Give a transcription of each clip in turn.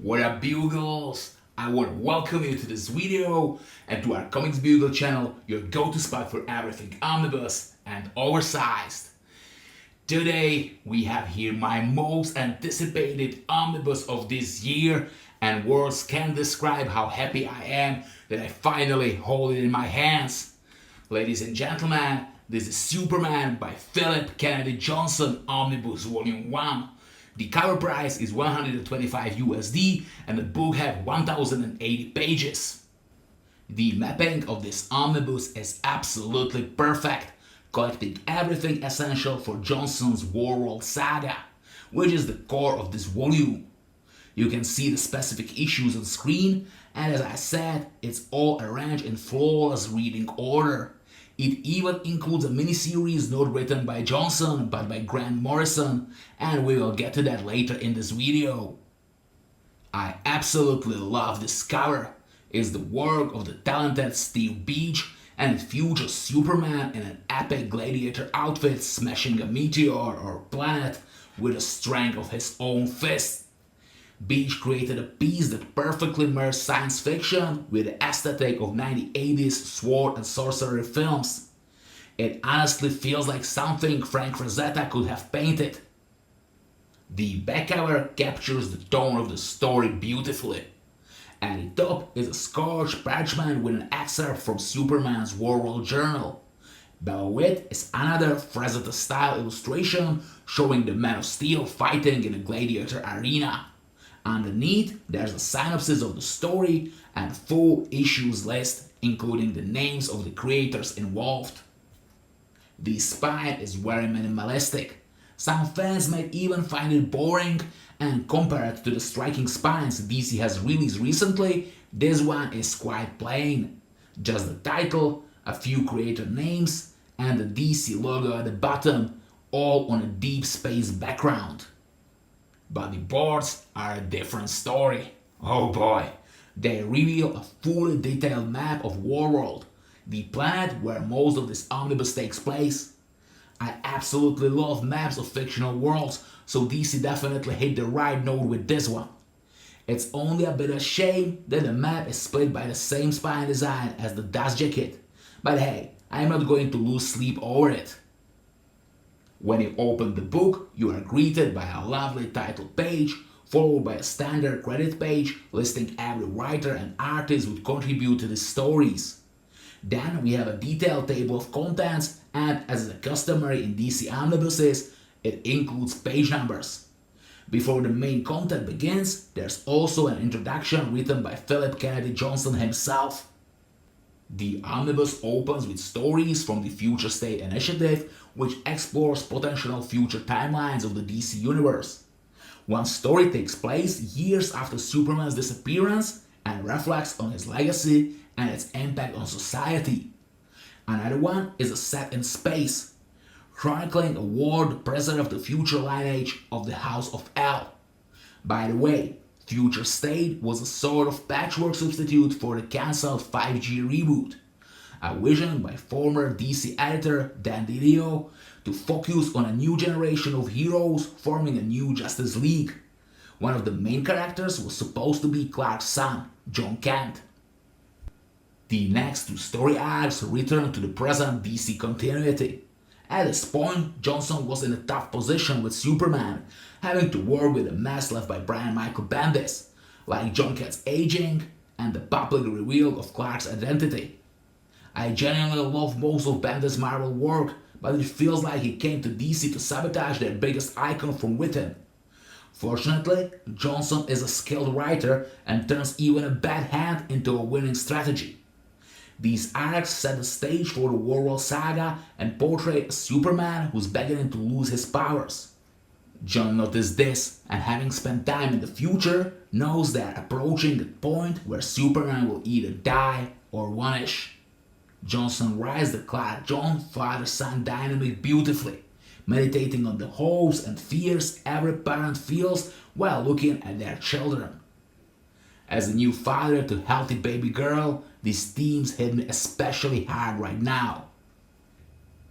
What up, Bugles? I want to welcome you to this video and to our Comics Bugle channel, your go-to spot for everything omnibus and oversized. Today we have here my most anticipated omnibus of this year, and words can't describe how happy I am that I finally hold it in my hands. Ladies and gentlemen, this is Superman by Phillip Kennedy Johnson Omnibus Volume 1. The cover price is 125 USD and the book has 1080 pages. The mapping of this omnibus is absolutely perfect, collecting everything essential for Johnson's Warworld saga, which is the core of this volume. You can see the specific issues on screen, and as I said, it's all arranged in flawless reading order. It even includes a miniseries not written by Johnson but by Morrison, and we will get to that later in this video. I absolutely love this cover. It's the work of the talented Steve Beach and it features Superman in an epic gladiator outfit smashing a meteor or planet with the strength of his own fist. Beach created a piece that perfectly merged science fiction with the aesthetic of 1980s sword and sorcery films. It honestly feels like something Frank Frazetta could have painted. The back cover captures the tone of the story beautifully. At the top is a scorched parchment with an excerpt from Superman's Warworld journal. Below it is another Frazetta-style illustration showing the Man of Steel fighting in a gladiator arena. Underneath, there's a synopsis of the story and a full issues list, including the names of the creators involved. The spine is very minimalistic. Some fans might even find it boring, and compared to the striking spines DC has released recently, this one is quite plain. Just the title, a few creator names, and the DC logo at the bottom, all on a deep space background. But the boards are a different story. Oh boy, they reveal a fully detailed map of Warworld, the planet where most of this omnibus takes place. I absolutely love maps of fictional worlds, so DC definitely hit the right note with this one. It's only a bit of shame that the map is split by the same spine design as the dust jacket, but hey, I'm not going to lose sleep over it. When you open the book, you are greeted by a lovely title page, followed by a standard credit page listing every writer and artist who contribute to the stories. Then we have a detailed table of contents, and as is customary in DC omnibuses, it includes page numbers. Before the main content begins, there's also an introduction written by Phillip Kennedy Johnson himself. The omnibus opens with stories from the Future State Initiative, which explores potential future timelines of the DC universe. One story takes place years after Superman's disappearance and reflects on his legacy and its impact on society. Another one is set in space, chronicling a war that preserved the future lineage of the House of L. By the way, Future State was a sort of patchwork substitute for the cancelled 5G reboot, a vision by former DC editor Dan DiDio to focus on a new generation of heroes forming a new Justice League. One of the main characters was supposed to be Clark's son, John Kent. The next two story arcs return to the present DC continuity. At this point, Johnson was in a tough position with Superman, having to work with a mess left by Brian Michael Bendis, like John Kent's aging and the public reveal of Clark's identity. I genuinely love most of Bendis' Marvel work, but it feels like he came to DC to sabotage their biggest icon from within. Fortunately, Johnson is a skilled writer and turns even a bad hand into a winning strategy. These arcs set the stage for the Warworld saga and portray a Superman who's beginning to lose his powers. John noticed this, and having spent time in the future, knows they're approaching the point where Superman will either die or vanish. Johnson writes the Clark-John father-son dynamic beautifully, meditating on the hopes and fears every parent feels while looking at their children. As a new father to healthy baby girl, these themes hit me especially hard right now.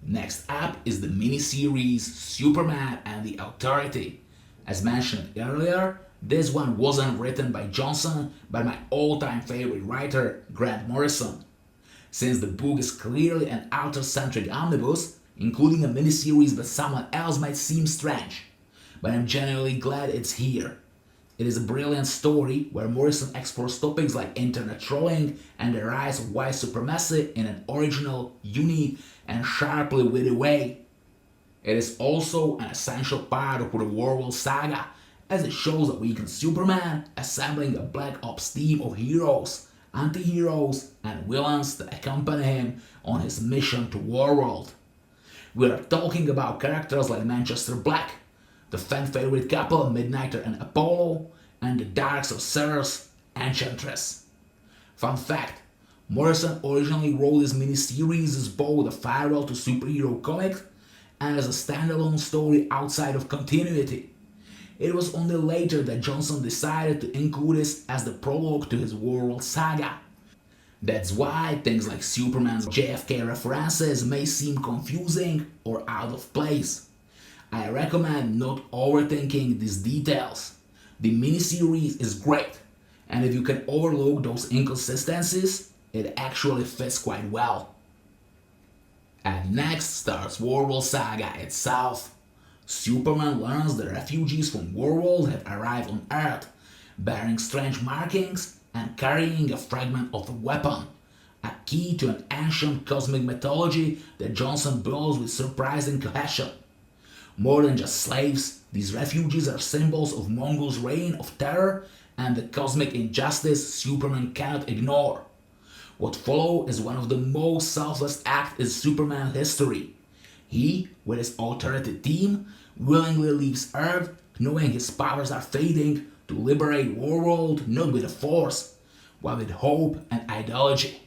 Next up is the miniseries Superman and the Authority. As mentioned earlier, This one wasn't written by Johnson, but my all-time favorite writer, Grant Morrison. Since the book is clearly an author-centric omnibus, including a miniseries by someone else might seem strange, but I'm genuinely glad it's here. It is a brilliant story where Morrison explores topics like internet trolling and the rise of white supremacy in an original, unique, and sharply witty way. It is also an essential part of the Warworld saga, as it shows a weakened Superman assembling a Black Ops team of heroes, anti-heroes, and villains to accompany him on his mission to Warworld. We are talking about characters like Manchester Black, the fan-favorite couple Midnighter and Apollo, and the Dark Sorceress, Enchantress. Fun fact, Morrison originally wrote this miniseries as both a farewell to superhero comics and as a standalone story outside of continuity. It was only later that Johnson decided to include this as the prologue to his Warworld saga. That's why things like Superman's JFK references may seem confusing or out of place. I recommend not overthinking these details. The miniseries is great, and if you can overlook those inconsistencies, it actually fits quite well. And next starts Warworld saga itself. Superman learns the refugees from Warworld have arrived on Earth, bearing strange markings and carrying a fragment of a weapon, a key to an ancient cosmic mythology that Johnson builds with surprising cohesion. More than just slaves, these refugees are symbols of Mongul's reign of terror and the cosmic injustice Superman cannot ignore. What follows is one of the most selfless acts in Superman history. He, with his authority team, willingly leaves Earth, knowing his powers are fading, to liberate Warworld not with a force, but with hope and ideology.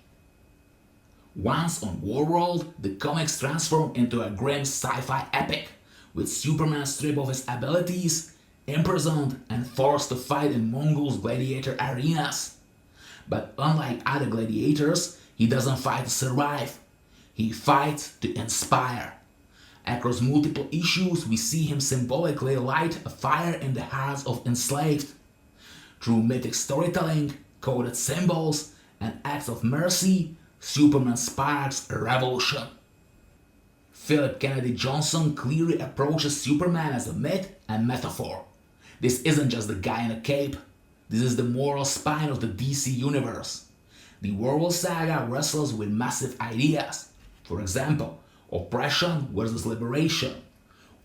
Once on Warworld, the comics transform into a grim sci-fi epic, with Superman stripped of his abilities, imprisoned and forced to fight in Mongul's gladiator arenas. But unlike other gladiators, he doesn't fight to survive. He fights to inspire. Across multiple issues, we see him symbolically light a fire in the hearts of enslaved. Through mythic storytelling, coded symbols, and acts of mercy, Superman sparks a revolution. Phillip Kennedy Johnson clearly approaches Superman as a myth and metaphor. This isn't just the guy in a cape. This is the moral spine of the DC universe. The Warworld saga wrestles with massive ideas. For example, oppression versus liberation.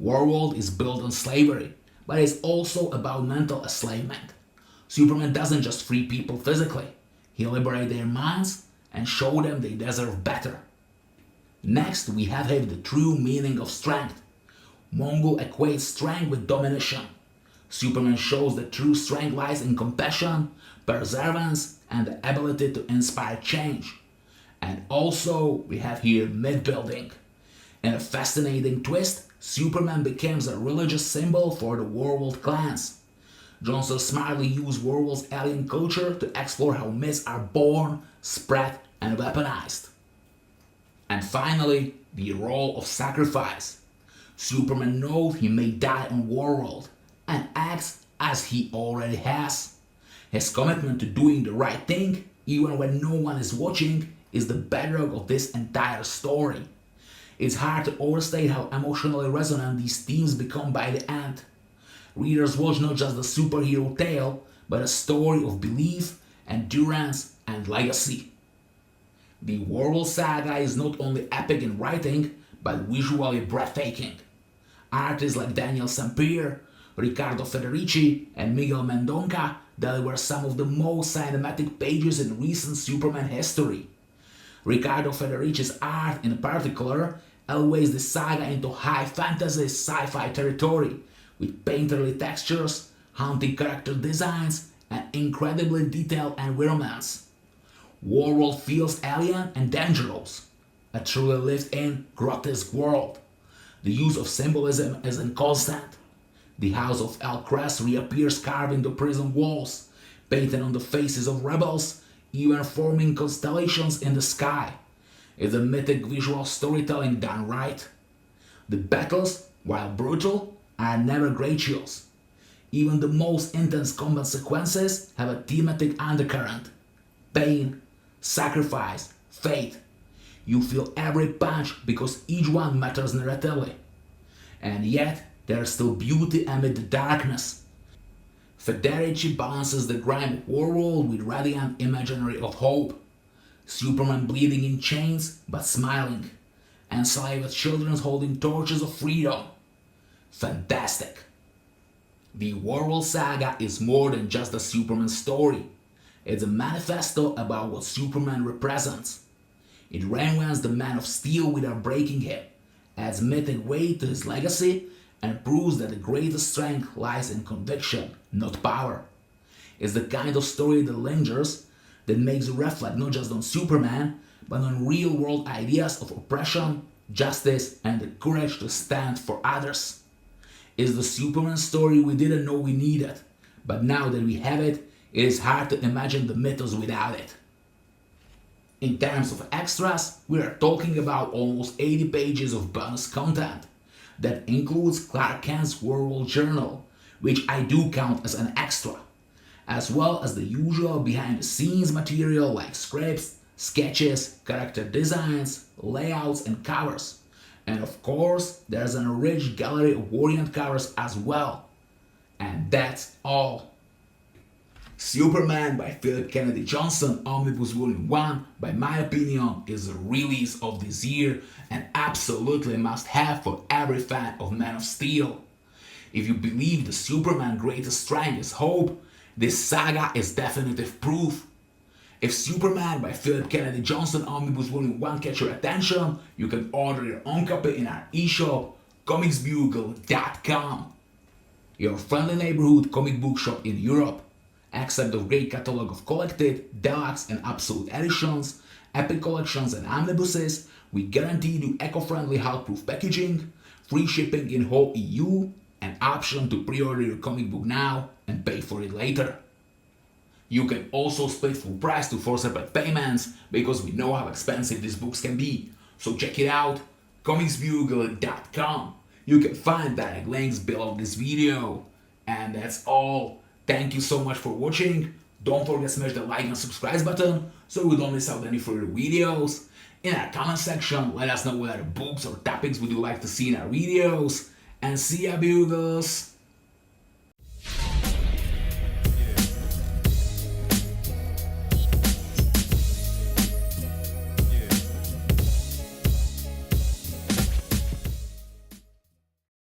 Warworld is built on slavery, but it's also about mental enslavement. Superman doesn't just free people physically. He liberates their minds and shows them they deserve better. Next, we have here the true meaning of strength. Mongul equates strength with domination. Superman shows that true strength lies in compassion, perseverance, and the ability to inspire change. And also, we have here myth building. In a fascinating twist, Superman becomes a religious symbol for the Warworld clans. Johnson smartly used Warworld's alien culture to explore how myths are born, spread, and weaponized. And finally, the role of sacrifice. Superman knows he may die on Warworld and acts as he already has. His commitment to doing the right thing, even when no one is watching, is the bedrock of this entire story. It's hard to overstate how emotionally resonant these themes become by the end. Readers watch not just the superhero tale, but a story of belief, endurance, and legacy. The Warworld saga is not only epic in writing, but visually breathtaking. Artists like Daniel Sampere, Ricardo Federici, and Miguel Mendonca deliver some of the most cinematic pages in recent Superman history. Ricardo Federici's art, in particular, elevates the saga into high fantasy sci-fi territory, with painterly textures, haunting character designs, and incredibly detailed environments. Warworld feels alien and dangerous, a truly lived-in, grotesque world. The use of symbolism is inconstant. The house of El Cres reappears carved into prison walls, painted on the faces of rebels, even forming constellations in the sky. It's a mythic visual storytelling done right. The battles, while brutal, are never gracious. Even the most intense combat sequences have a thematic undercurrent. Pain, sacrifice, fate. You feel every punch because each one matters narratively. And yet, there's still beauty amid the darkness. Federici balances the grime of Warworld with radiant imaginary of hope. Superman bleeding in chains but smiling. Enslaved children holding torches of freedom. Fantastic. The Warworld saga is more than just a Superman story. It's a manifesto about what Superman represents. It reinvents the Man of Steel without breaking him, adds mythic weight to his legacy, and proves that the greatest strength lies in conviction, not power. It's the kind of story that lingers, that makes you reflect not just on Superman, but on real-world ideas of oppression, justice, and the courage to stand for others. It's the Superman story we didn't know we needed, but now that we have it, it is hard to imagine the mythos without it. In terms of extras, we are talking about almost 80 pages of bonus content. That includes Clark Kent's Warworld journal, which I do count as an extra, as well as the usual behind-the-scenes material like scripts, sketches, character designs, layouts, and covers. And of course, there's an enriched gallery of variant covers as well. And that's all. Superman by Phillip Kennedy Johnson, Omnibus Volume 1, by my opinion, is a release of this year and absolutely must have for every fan of Man of Steel. If you believe the Superman greatest strength is hope, this saga is definitive proof. If Superman by Phillip Kennedy Johnson Omnibus Volume 1 catch your attention, you can order your own copy in our eShop, comicbook.com. Your friendly neighborhood comic book shop in Europe. Accept the great catalogue of collected, deluxe and absolute editions, epic collections and omnibuses, we guarantee you eco-friendly Hulkproof packaging, free shipping in whole EU, and option to pre-order your comic book now and pay for it later. You can also split full price to 4 separate payments because we know how expensive these books can be. So check it out, comicsbugle.com. You can find direct links below this video. And that's all. Thank you so much for watching. Don't forget to smash the like and subscribe button so you don't miss out any further videos. In our comment section, let us know what other books or topics would you like to see in our videos. And see ya, Bugles!